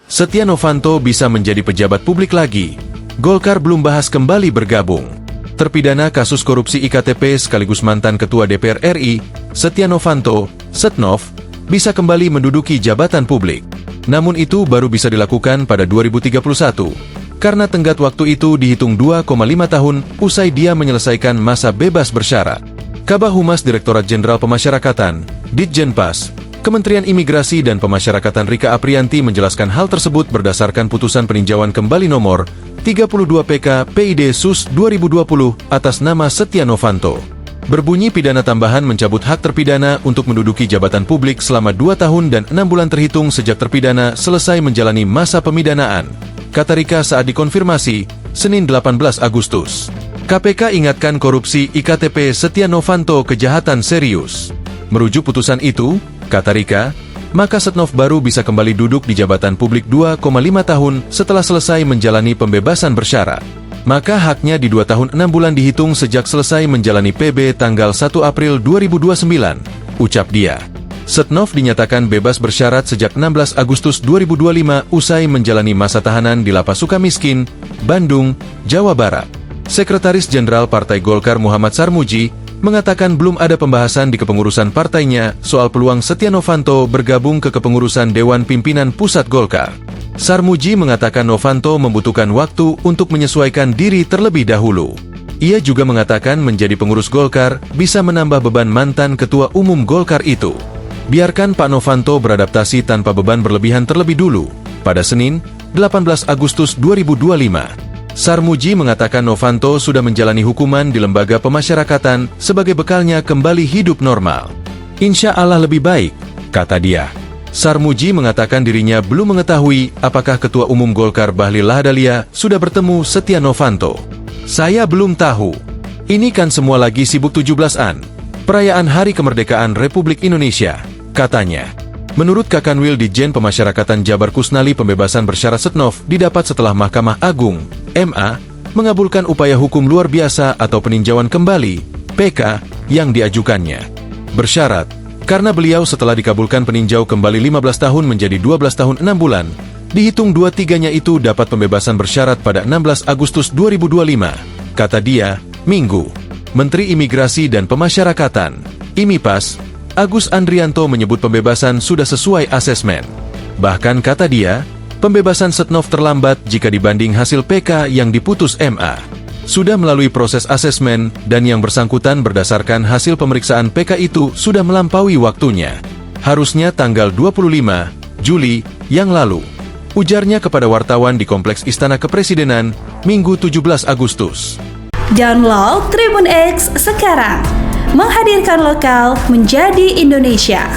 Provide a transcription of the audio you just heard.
Setia Novanto bisa menjadi pejabat publik lagi. Golkar belum bahas kembali bergabung. Terpidana kasus korupsi IKTP sekaligus mantan Ketua DPR RI, Setia Novanto, Setnov, bisa kembali menduduki jabatan publik. Namun itu baru bisa dilakukan pada 2031, karena tenggat waktu itu dihitung 2,5 tahun usai dia menyelesaikan masa bebas bersyarat. Kabah Humas Direktorat Jenderal Pemasyarakatan, Ditjenpas, Kementerian Imigrasi dan Pemasyarakatan Rika Aprianti menjelaskan hal tersebut berdasarkan putusan peninjauan kembali nomor 32 PK PID Sus 2020 atas nama Setia Novanto. Berbunyi pidana tambahan mencabut hak terpidana untuk menduduki jabatan publik selama 2 tahun dan 6 bulan terhitung sejak terpidana selesai menjalani masa pemidanaan, kata Rika saat dikonfirmasi, Senin 18 Agustus. KPK ingatkan korupsi IKTP Setia Novanto kejahatan serius. Merujuk putusan itu, kata Rika, maka Setnov baru bisa kembali duduk di jabatan publik 2,5 tahun setelah selesai menjalani pembebasan bersyarat. Maka haknya di 2 tahun 6 bulan dihitung sejak selesai menjalani PB tanggal 1 April 2029, ucap dia. Setnov dinyatakan bebas bersyarat sejak 16 Agustus 2025 usai menjalani masa tahanan di Lapas Sukamiskin, Bandung, Jawa Barat. Sekretaris Jenderal Partai Golkar Muhammad Sarmuji mengatakan belum ada pembahasan di kepengurusan partainya soal peluang Setia Novanto bergabung ke kepengurusan Dewan Pimpinan Pusat Golkar. Sarmuji mengatakan Novanto membutuhkan waktu untuk menyesuaikan diri terlebih dahulu. Ia juga mengatakan menjadi pengurus Golkar bisa menambah beban mantan Ketua Umum Golkar itu. Biarkan Pak Novanto beradaptasi tanpa beban berlebihan terlebih dulu. Pada Senin, 18 Agustus 2025. Sarmuji mengatakan Novanto sudah menjalani hukuman di lembaga pemasyarakatan sebagai bekalnya kembali hidup normal. Insya Allah lebih baik, kata dia. Sarmuji mengatakan dirinya belum mengetahui apakah Ketua Umum Golkar Bahlil Lahadalia sudah bertemu Setia Novanto. Saya belum tahu. Ini kan semua lagi sibuk 17-an. Perayaan Hari Kemerdekaan Republik Indonesia, katanya. Menurut Kakanwil Ditjen Pemasyarakatan Jabar Kusnali, pembebasan bersyarat Setnov didapat setelah Mahkamah Agung, MA, mengabulkan upaya hukum luar biasa atau peninjauan kembali, PK, yang diajukannya. Bersyarat, karena beliau setelah dikabulkan peninjau kembali 15 tahun menjadi 12 tahun 6 bulan, dihitung 2/3-nya itu dapat pembebasan bersyarat pada 16 Agustus 2025, kata dia, Minggu. Menteri Imigrasi dan Pemasyarakatan, IMIPAS, Agus Andrianto menyebut pembebasan sudah sesuai asesmen. Bahkan kata dia, pembebasan Setnov terlambat jika dibanding hasil PK yang diputus MA. Sudah melalui proses asesmen dan yang bersangkutan berdasarkan hasil pemeriksaan PK itu sudah melampaui waktunya. Harusnya tanggal 25 Juli yang lalu. Ujarnya kepada wartawan di Kompleks Istana Kepresidenan, Minggu 17 Agustus. Download Tribun X sekarang. Menghadirkan lokal menjadi Indonesia.